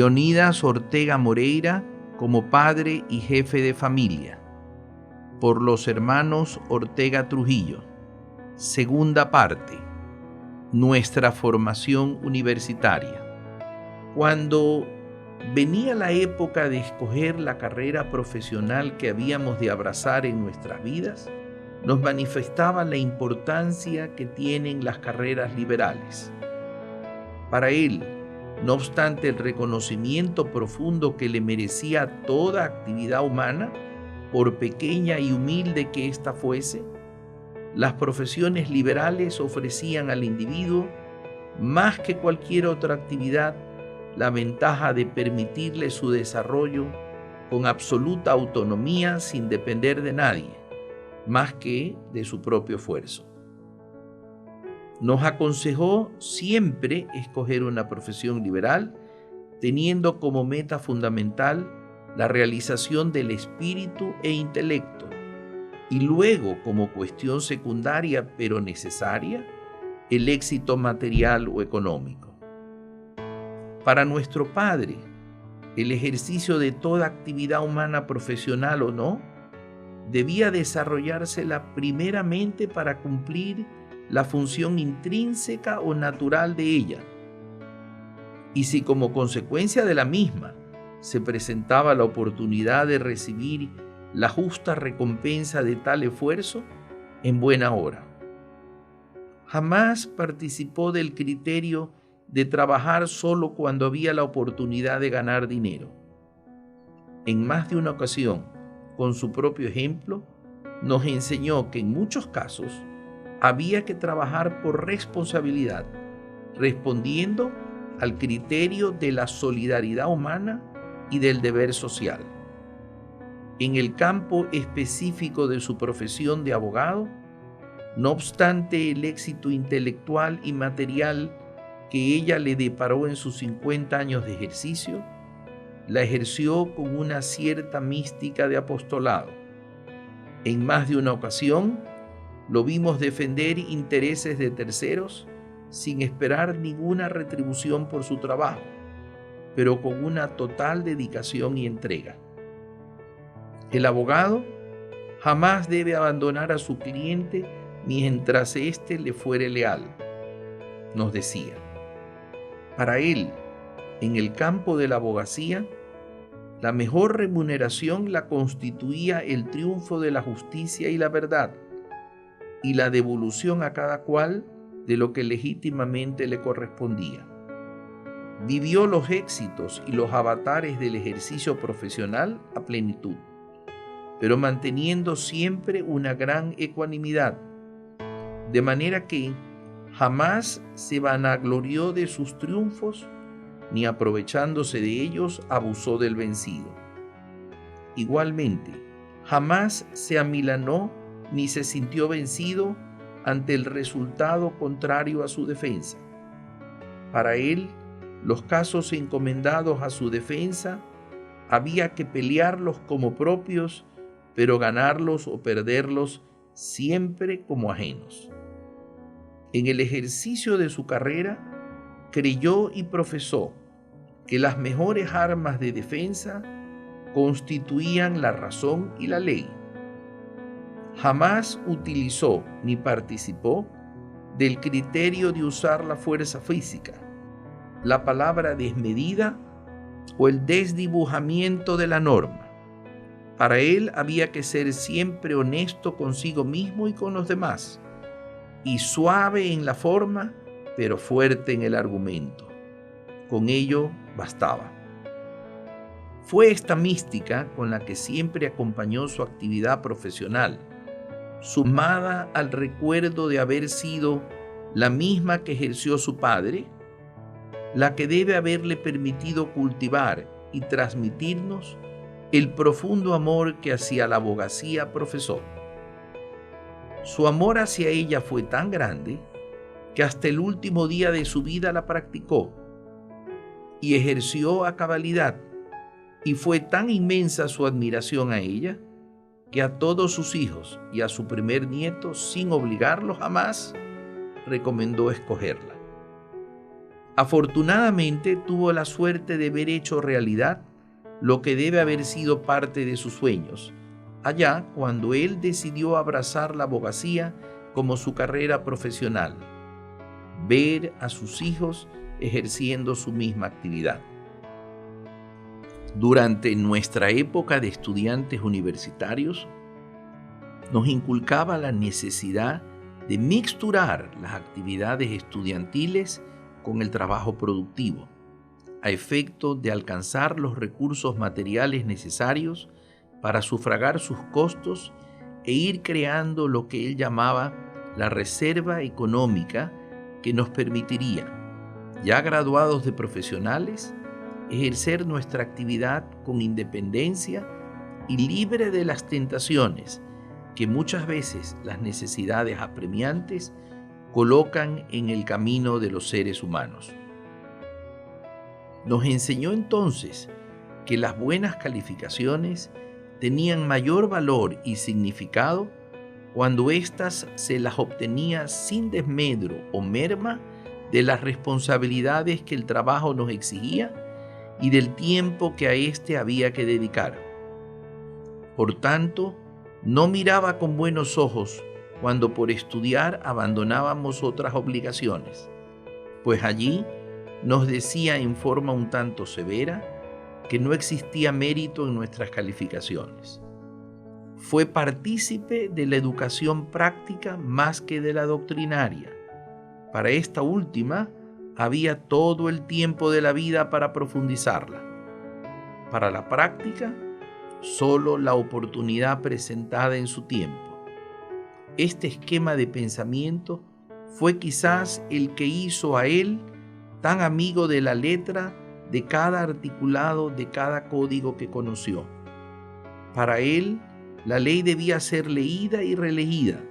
Leonidas Ortega Moreira como padre y jefe de familia, por los hermanos Ortega Trujillo. Segunda parte. Nuestra formación universitaria. Cuando venía la época de escoger la carrera profesional que habíamos de abrazar en nuestras vidas, nos manifestaba la importancia que tienen las carreras liberales. Para él, no obstante el reconocimiento profundo que le merecía toda actividad humana, por pequeña y humilde que ésta fuese, las profesiones liberales ofrecían al individuo, más que cualquier otra actividad, la ventaja de permitirle su desarrollo con absoluta autonomía sin depender de nadie, más que de su propio esfuerzo. Nos aconsejó siempre escoger una profesión liberal, teniendo como meta fundamental la realización del espíritu e intelecto, y luego, como cuestión secundaria pero necesaria, el éxito material o económico. Para nuestro padre, el ejercicio de toda actividad humana, profesional o no, debía desarrollársela primeramente para cumplir la función intrínseca o natural de ella. Y si como consecuencia de la misma se presentaba la oportunidad de recibir la justa recompensa de tal esfuerzo, en buena hora. Jamás participó del criterio de trabajar solo cuando había la oportunidad de ganar dinero. En más de una ocasión, con su propio ejemplo, nos enseñó que en muchos casos había que trabajar por responsabilidad, respondiendo al criterio de la solidaridad humana y del deber social. En el campo específico de su profesión de abogado, no obstante el éxito intelectual y material que ella le deparó en sus 50 años de ejercicio, la ejerció con una cierta mística de apostolado. En más de una ocasión, lo vimos defender intereses de terceros sin esperar ninguna retribución por su trabajo, pero con una total dedicación y entrega. El abogado jamás debe abandonar a su cliente mientras éste le fuere leal, nos decía. Para él, en el campo de la abogacía, la mejor remuneración la constituía el triunfo de la justicia y la verdad, y la devolución a cada cual de lo que legítimamente le correspondía. Vivió los éxitos y los avatares del ejercicio profesional a plenitud, pero manteniendo siempre una gran ecuanimidad, de manera que jamás se vanaglorió de sus triunfos, ni aprovechándose de ellos abusó del vencido. Igualmente, jamás se amilanó ni se sintió vencido ante el resultado contrario a su defensa. Para él, los casos encomendados a su defensa había que pelearlos como propios, pero ganarlos o perderlos siempre como ajenos. En el ejercicio de su carrera, creyó y profesó que las mejores armas de defensa constituían la razón y la ley. Jamás utilizó ni participó del criterio de usar la fuerza física, la palabra desmedida o el desdibujamiento de la norma. Para él había que ser siempre honesto consigo mismo y con los demás, y suave en la forma, pero fuerte en el argumento. Con ello bastaba. Fue esta mística con la que siempre acompañó su actividad profesional, sumada al recuerdo de haber sido la misma que ejerció su padre, la que debe haberle permitido cultivar y transmitirnos el profundo amor que hacia la abogacía profesó. Su amor hacia ella fue tan grande que hasta el último día de su vida la practicó y ejerció a cabalidad, y fue tan inmensa su admiración a ella que a todos sus hijos y a su primer nieto, sin obligarlos jamás, recomendó escogerla. Afortunadamente tuvo la suerte de ver hecho realidad lo que debe haber sido parte de sus sueños, allá cuando él decidió abrazar la abogacía como su carrera profesional, ver a sus hijos ejerciendo su misma actividad. Durante nuestra época de estudiantes universitarios, nos inculcaba la necesidad de mixturar las actividades estudiantiles con el trabajo productivo, a efecto de alcanzar los recursos materiales necesarios para sufragar sus costos e ir creando lo que él llamaba la reserva económica que nos permitiría, ya graduados de profesionales, ejercer nuestra actividad con independencia y libre de las tentaciones que muchas veces las necesidades apremiantes colocan en el camino de los seres humanos. Nos enseñó entonces que las buenas calificaciones tenían mayor valor y significado cuando éstas se las obtenía sin desmedro o merma de las responsabilidades que el trabajo nos exigía y del tiempo que a éste había que dedicar. Por tanto, no miraba con buenos ojos cuando por estudiar abandonábamos otras obligaciones, pues allí nos decía en forma un tanto severa que no existía mérito en nuestras calificaciones. Fue partícipe de la educación práctica más que de la doctrinaria. Para esta última había todo el tiempo de la vida para profundizarla. Para la práctica, solo la oportunidad presentada en su tiempo. Este esquema de pensamiento fue quizás el que hizo a él tan amigo de la letra de cada articulado, de cada código que conoció. Para él, la ley debía ser leída y releída,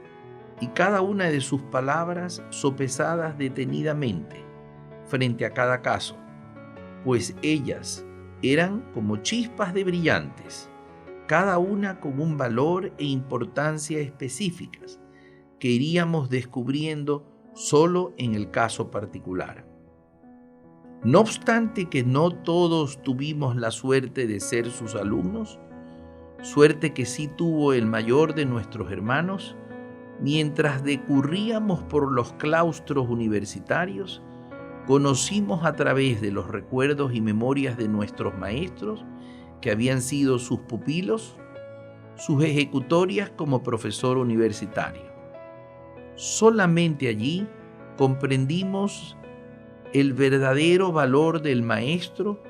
y cada una de sus palabras sopesadas detenidamente frente a cada caso, pues ellas eran como chispas de brillantes, cada una con un valor e importancia específicas que iríamos descubriendo solo en el caso particular. No obstante que no todos tuvimos la suerte de ser sus alumnos, suerte que sí tuvo el mayor de nuestros hermanos, mientras decurríamos por los claustros universitarios, conocimos a través de los recuerdos y memorias de nuestros maestros, que habían sido sus pupilos, sus ejecutorias como profesor universitario. Solamente allí comprendimos el verdadero valor del maestro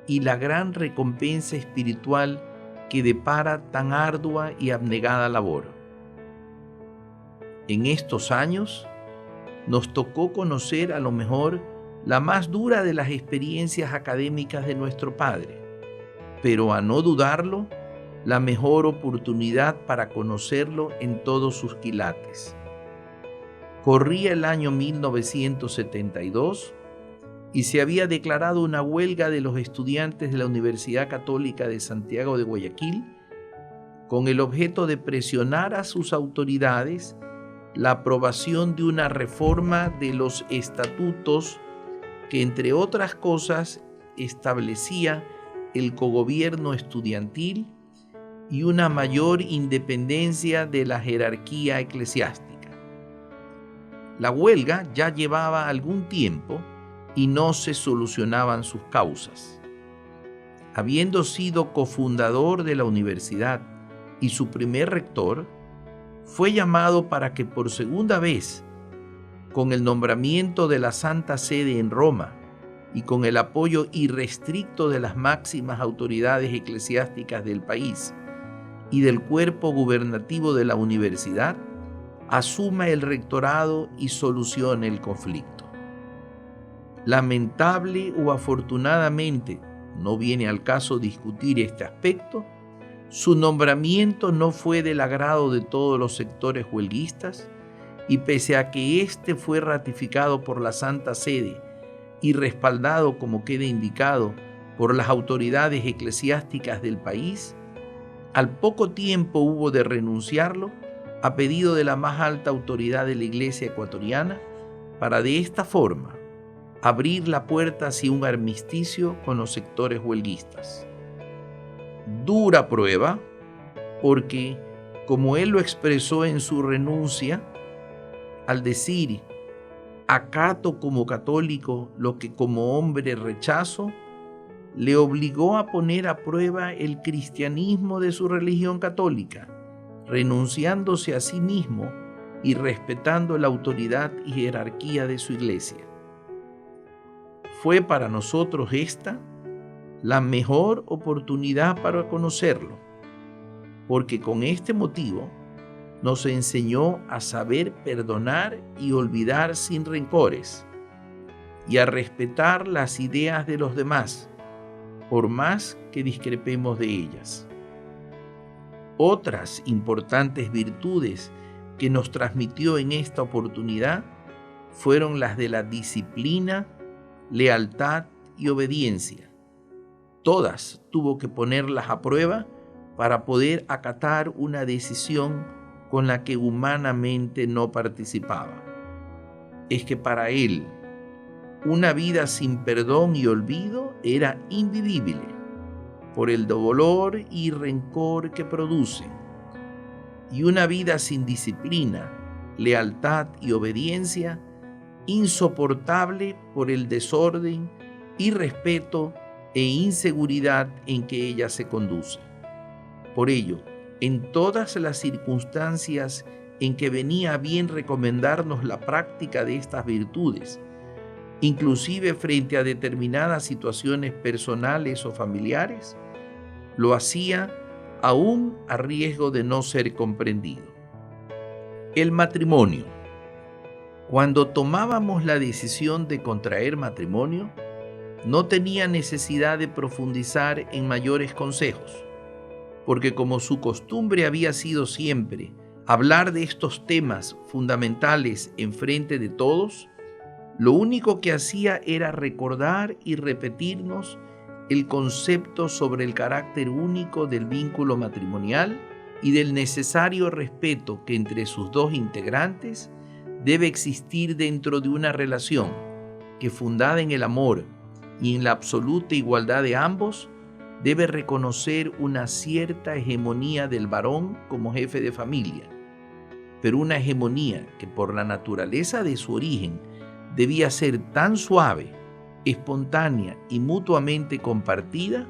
y la gran recompensa espiritual que depara tan ardua y abnegada labor. En estos años nos tocó conocer a lo mejor la más dura de las experiencias académicas de nuestro padre, pero a no dudarlo, la mejor oportunidad para conocerlo en todos sus quilates. Corría el año 1972 y se había declarado una huelga de los estudiantes de la Universidad Católica de Santiago de Guayaquil con el objeto de presionar a sus autoridades la aprobación de una reforma de los estatutos que, entre otras cosas, establecía el cogobierno estudiantil y una mayor independencia de la jerarquía eclesiástica. La huelga ya llevaba algún tiempo y no se solucionaban sus causas. Habiendo sido cofundador de la universidad y su primer rector, fue llamado para que por segunda vez, con el nombramiento de la Santa Sede en Roma y con el apoyo irrestricto de las máximas autoridades eclesiásticas del país y del cuerpo gubernativo de la universidad, asuma el rectorado y solucione el conflicto. Lamentable o afortunadamente, no viene al caso discutir este aspecto, su nombramiento no fue del agrado de todos los sectores huelguistas y pese a que éste fue ratificado por la Santa Sede y respaldado, como queda indicado, por las autoridades eclesiásticas del país, al poco tiempo hubo de renunciarlo a pedido de la más alta autoridad de la Iglesia ecuatoriana para de esta forma abrir la puerta hacia un armisticio con los sectores huelguistas. Dura prueba, porque, como él lo expresó en su renuncia, al decir, acato como católico lo que como hombre rechazo, le obligó a poner a prueba el cristianismo de su religión católica, renunciándose a sí mismo y respetando la autoridad y jerarquía de su iglesia. Fue para nosotros esta la mejor oportunidad para conocerlo, porque con este motivo nos enseñó a saber perdonar y olvidar sin rencores, y a respetar las ideas de los demás, por más que discrepemos de ellas. Otras importantes virtudes que nos transmitió en esta oportunidad fueron las de la disciplina, lealtad y obediencia. Todas tuvo que ponerlas a prueba para poder acatar una decisión con la que humanamente no participaba. Es que para él, una vida sin perdón y olvido era invivible por el dolor y rencor que producen, y una vida sin disciplina, lealtad y obediencia, insoportable por el desorden, irrespeto e inseguridad en que ella se conduce. Por ello, en todas las circunstancias en que venía a bien recomendarnos la práctica de estas virtudes, inclusive frente a determinadas situaciones personales o familiares, lo hacía aún a riesgo de no ser comprendido. El matrimonio. Cuando tomábamos la decisión de contraer matrimonio, no tenía necesidad de profundizar en mayores consejos, porque como su costumbre había sido siempre hablar de estos temas fundamentales en frente de todos, lo único que hacía era recordar y repetirnos el concepto sobre el carácter único del vínculo matrimonial y del necesario respeto que entre sus dos integrantes debe existir dentro de una relación que, fundada en el amor y en la absoluta igualdad de ambos, debe reconocer una cierta hegemonía del varón como jefe de familia, pero una hegemonía que por la naturaleza de su origen debía ser tan suave, espontánea y mutuamente compartida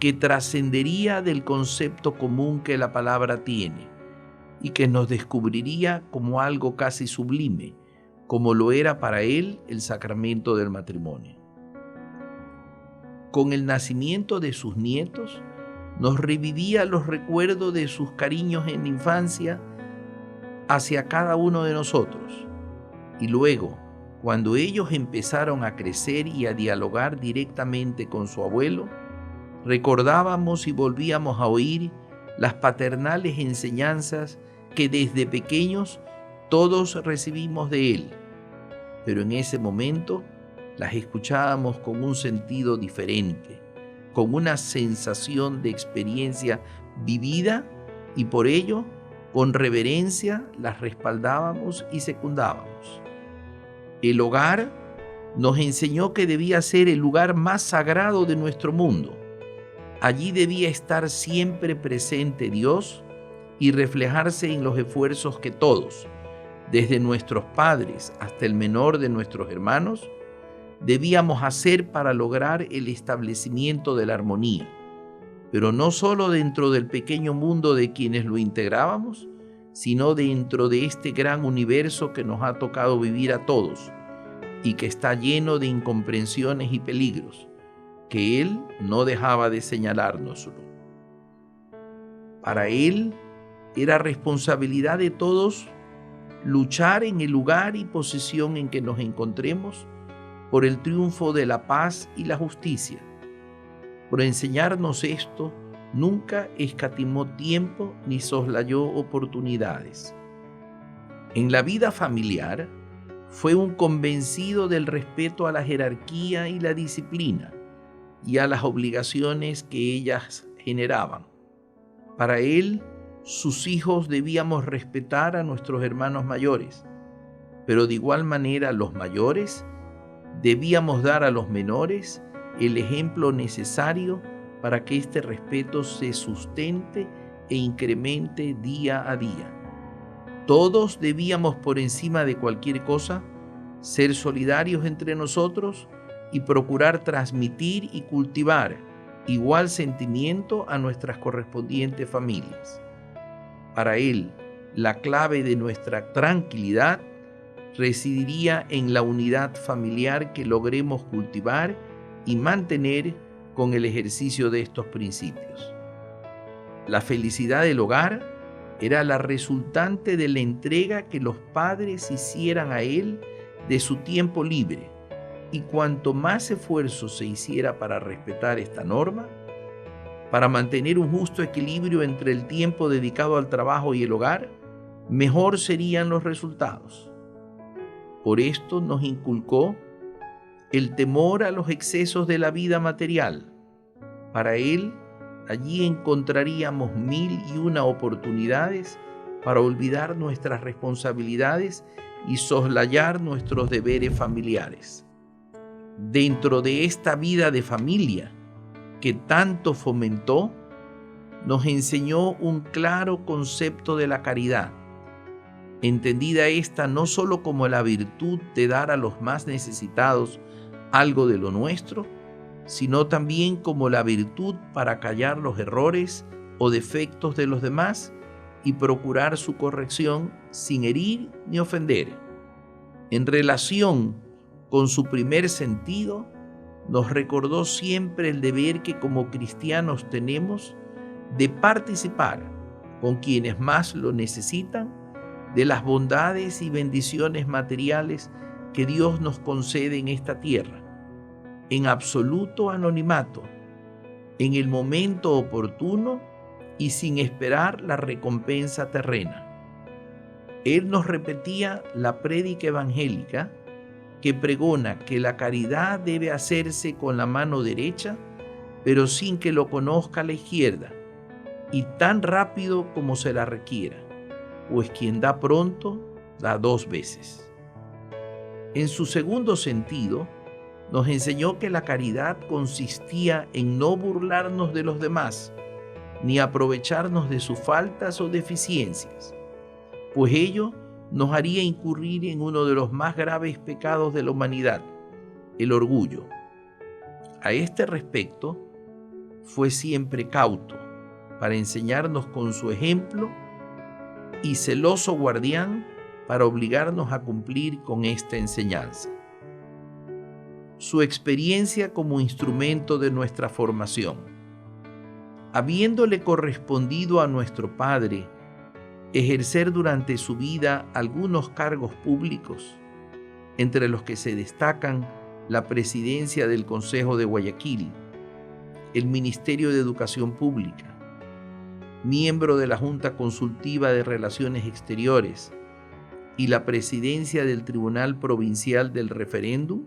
que trascendería del concepto común que la palabra tiene y que nos descubriría como algo casi sublime, como lo era para él el sacramento del matrimonio. Con el nacimiento de sus nietos, nos revivía los recuerdos de sus cariños en la infancia hacia cada uno de nosotros, y luego, cuando ellos empezaron a crecer y a dialogar directamente con su abuelo, recordábamos y volvíamos a oír las paternales enseñanzas que desde pequeños todos recibimos de él, pero en ese momento las escuchábamos con un sentido diferente, con una sensación de experiencia vivida, y por ello, con reverencia, las respaldábamos y secundábamos. El hogar nos enseñó que debía ser el lugar más sagrado de nuestro mundo. Allí debía estar siempre presente Dios y reflejarse en los esfuerzos que todos, desde nuestros padres hasta el menor de nuestros hermanos, debíamos hacer para lograr el establecimiento de la armonía, pero no solo dentro del pequeño mundo de quienes lo integrábamos, sino dentro de este gran universo que nos ha tocado vivir a todos y que está lleno de incomprensiones y peligros, que él no dejaba de señalárnoslo. Para él era responsabilidad de todos luchar en el lugar y posición en que nos encontremos por el triunfo de la paz y la justicia. Por enseñarnos esto, nunca escatimó tiempo ni soslayó oportunidades. En la vida familiar, fue un convencido del respeto a la jerarquía y la disciplina y a las obligaciones que ellas generaban. Para él, sus hijos debíamos respetar a nuestros hermanos mayores, pero de igual manera los mayores Debíamos dar a los menores el ejemplo necesario para que este respeto se sustente e incremente día a día. Todos debíamos, por encima de cualquier cosa, ser solidarios entre nosotros y procurar transmitir y cultivar igual sentimiento a nuestras correspondientes familias. Para él, la clave de nuestra tranquilidad residiría en la unidad familiar que logremos cultivar y mantener con el ejercicio de estos principios. La felicidad del hogar era la resultante de la entrega que los padres hicieran a él de su tiempo libre, y cuanto más esfuerzo se hiciera para respetar esta norma, para mantener un justo equilibrio entre el tiempo dedicado al trabajo y el hogar, mejor serían los resultados. Por esto nos inculcó el temor a los excesos de la vida material. Para él, allí encontraríamos 1001 oportunidades para olvidar nuestras responsabilidades y soslayar nuestros deberes familiares. Dentro de esta vida de familia que tanto fomentó, nos enseñó un claro concepto de la caridad, entendida esta no solo como la virtud de dar a los más necesitados algo de lo nuestro, sino también como la virtud para callar los errores o defectos de los demás y procurar su corrección sin herir ni ofender. En relación con su primer sentido, nos recordó siempre el deber que como cristianos tenemos de participar con quienes más lo necesitan de las bondades y bendiciones materiales que Dios nos concede en esta tierra, en absoluto anonimato, en el momento oportuno y sin esperar la recompensa terrena. Él nos repetía la prédica evangélica que pregona que la caridad debe hacerse con la mano derecha, pero sin que lo conozca la izquierda, y tan rápido como se la requiera, pues quien da pronto, da 2 veces. En su segundo sentido, nos enseñó que la caridad consistía en no burlarnos de los demás, ni aprovecharnos de sus faltas o deficiencias, pues ello nos haría incurrir en uno de los más graves pecados de la humanidad, el orgullo. A este respecto, fue siempre cauto para enseñarnos con su ejemplo y celoso guardián para obligarnos a cumplir con esta enseñanza. Su experiencia como instrumento de nuestra formación. Habiéndole correspondido a nuestro Padre ejercer durante su vida algunos cargos públicos, entre los que se destacan la presidencia del Consejo de Guayaquil, el Ministerio de Educación Pública, miembro de la Junta Consultiva de Relaciones Exteriores y la presidencia del Tribunal Provincial del Referéndum,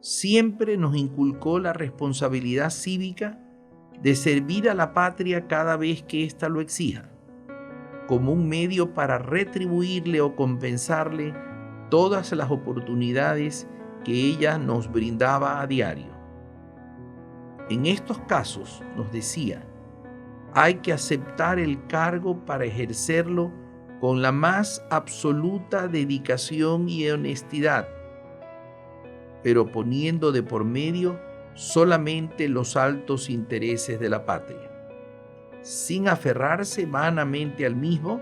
siempre nos inculcó la responsabilidad cívica de servir a la patria cada vez que ésta lo exija, como un medio para retribuirle o compensarle todas las oportunidades que ella nos brindaba a diario. En estos casos, nos decía, hay que aceptar el cargo para ejercerlo con la más absoluta dedicación y honestidad, pero poniendo de por medio solamente los altos intereses de la patria, sin aferrarse vanamente al mismo,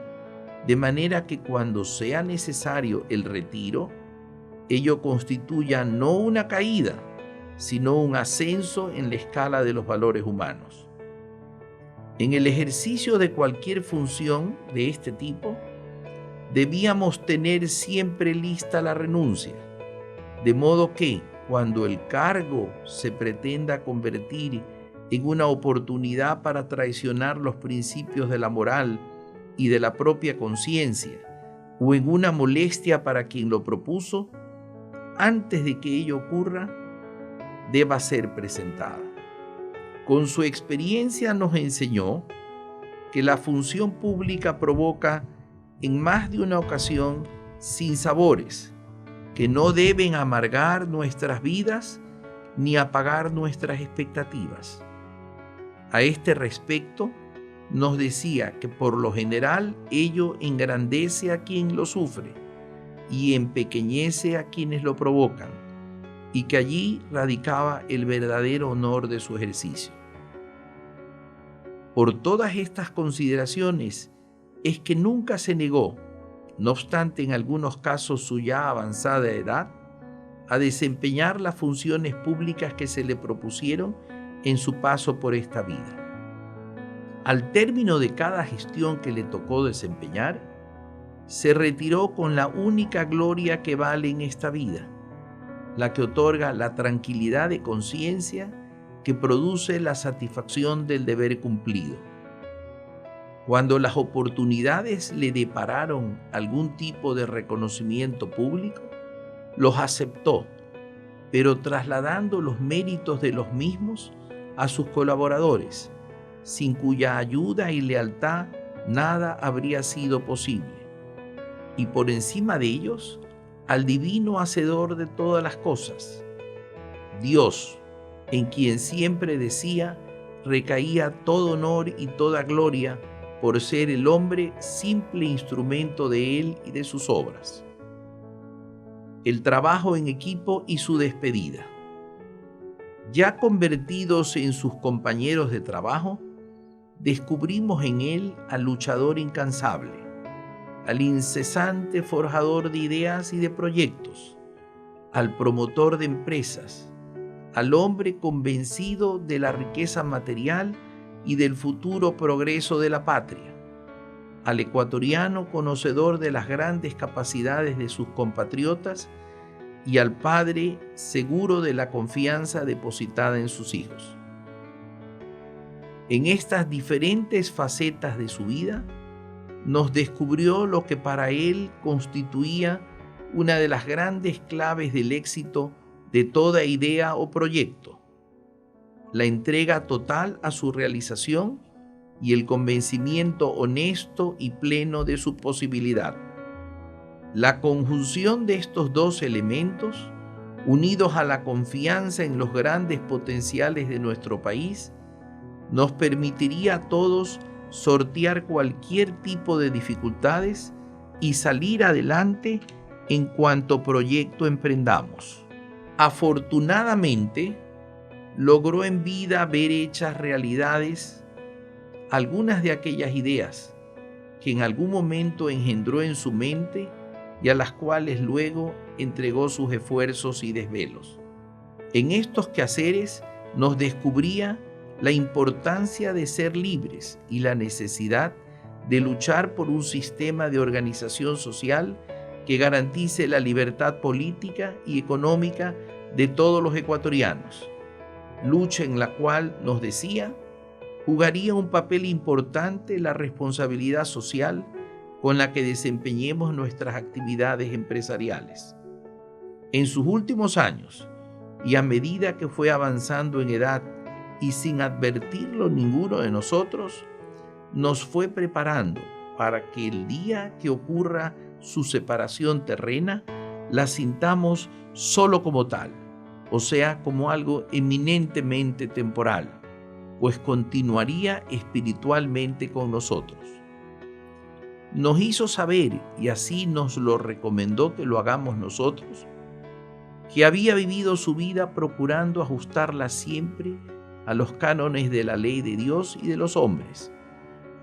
de manera que cuando sea necesario el retiro, ello constituya no una caída, sino un ascenso en la escala de los valores humanos. En el ejercicio de cualquier función de este tipo, debíamos tener siempre lista la renuncia, de modo que, cuando el cargo se pretenda convertir en una oportunidad para traicionar los principios de la moral y de la propia conciencia, o en una molestia para quien lo propuso, antes de que ello ocurra, deba ser presentada. Con su experiencia nos enseñó que la función pública provoca en más de una ocasión sinsabores, que no deben amargar nuestras vidas ni apagar nuestras expectativas. A este respecto, nos decía que por lo general ello engrandece a quien lo sufre y empequeñece a quienes lo provocan, y que allí radicaba el verdadero honor de su ejercicio. Por todas estas consideraciones es que nunca se negó, no obstante en algunos casos su ya avanzada edad, a desempeñar las funciones públicas que se le propusieron en su paso por esta vida. Al término de cada gestión que le tocó desempeñar, se retiró con la única gloria que vale en esta vida, la que otorga la tranquilidad de conciencia que produce la satisfacción del deber cumplido. Cuando las oportunidades le depararon algún tipo de reconocimiento público, los aceptó, pero trasladando los méritos de los mismos a sus colaboradores, sin cuya ayuda y lealtad nada habría sido posible. Y por encima de ellos, al divino hacedor de todas las cosas, Dios, en quien siempre decía recaía todo honor y toda gloria por ser el hombre simple instrumento de él y de sus obras. El trabajo en equipo y su despedida. Ya convertidos en sus compañeros de trabajo, descubrimos en él al luchador incansable, al incesante forjador de ideas y de proyectos, al promotor de empresas, al hombre convencido de la riqueza material y del futuro progreso de la patria, al ecuatoriano conocedor de las grandes capacidades de sus compatriotas y al padre seguro de la confianza depositada en sus hijos. En estas diferentes facetas de su vida, nos descubrió lo que para él constituía una de las grandes claves del éxito de toda idea o proyecto: la entrega total a su realización y el convencimiento honesto y pleno de su posibilidad. La conjunción de estos dos elementos, unidos a la confianza en los grandes potenciales de nuestro país, nos permitiría a todos sortear cualquier tipo de dificultades y salir adelante en cuanto proyecto emprendamos. Afortunadamente, logró en vida ver hechas realidades algunas de aquellas ideas que en algún momento engendró en su mente y a las cuales luego entregó sus esfuerzos y desvelos. En estos quehaceres nos descubría la importancia de ser libres y la necesidad de luchar por un sistema de organización social que garantice la libertad política y económica de todos los ecuatorianos, lucha en la cual, nos decía, jugaría un papel importante la responsabilidad social con la que desempeñemos nuestras actividades empresariales. En sus últimos años, y a medida que fue avanzando en edad y sin advertirlo ninguno de nosotros, nos fue preparando para que el día que ocurra su separación terrena, la sintamos solo como tal, o sea, como algo eminentemente temporal, pues continuaría espiritualmente con nosotros. Nos hizo saber, y así nos lo recomendó que lo hagamos nosotros, que había vivido su vida procurando ajustarla siempre a los cánones de la ley de Dios y de los hombres,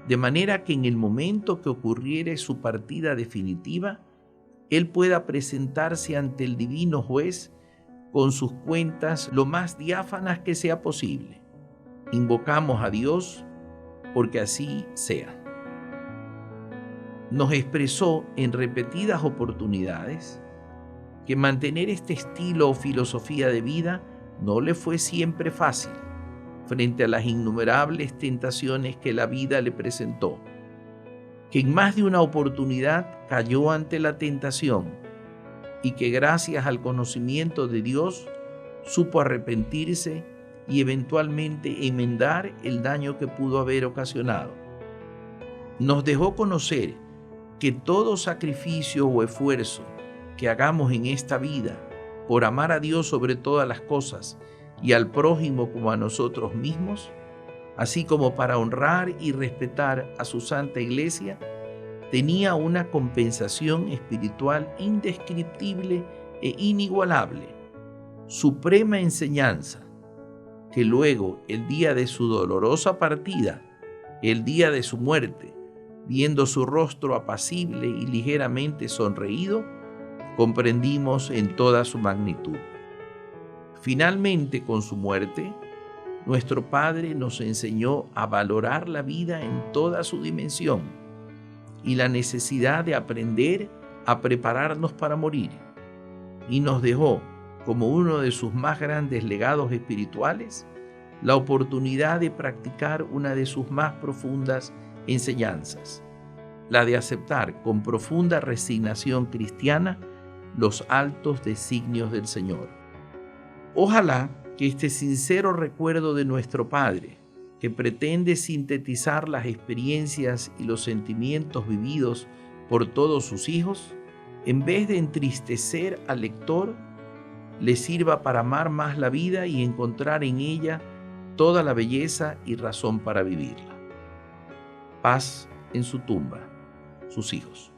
de manera que en el momento que ocurriere su partida definitiva, él pueda presentarse ante el divino juez con sus cuentas lo más diáfanas que sea posible. Invocamos a Dios porque así sea. Nos expresó en repetidas oportunidades que mantener este estilo o filosofía de vida no le fue siempre fácil frente a las innumerables tentaciones que la vida le presentó, que en más de una oportunidad cayó ante la tentación y que gracias al conocimiento de Dios supo arrepentirse y eventualmente enmendar el daño que pudo haber ocasionado. Nos dejó conocer que todo sacrificio o esfuerzo que hagamos en esta vida, por amar a Dios sobre todas las cosas y al prójimo como a nosotros mismos, así como para honrar y respetar a su Santa Iglesia, tenía una compensación espiritual indescriptible e inigualable, suprema enseñanza, que luego, el día de su dolorosa partida, el día de su muerte, viendo su rostro apacible y ligeramente sonreído, comprendimos en toda su magnitud. Finalmente, con su muerte, nuestro Padre nos enseñó a valorar la vida en toda su dimensión y la necesidad de aprender a prepararnos para morir, y nos dejó, como uno de sus más grandes legados espirituales, la oportunidad de practicar una de sus más profundas enseñanzas, la de aceptar con profunda resignación cristiana los altos designios del Señor. Ojalá que este sincero recuerdo de nuestro Padre, que pretende sintetizar las experiencias y los sentimientos vividos por todos sus hijos, en vez de entristecer al lector, le sirva para amar más la vida y encontrar en ella toda la belleza y razón para vivirla. Paz en su tumba, sus hijos.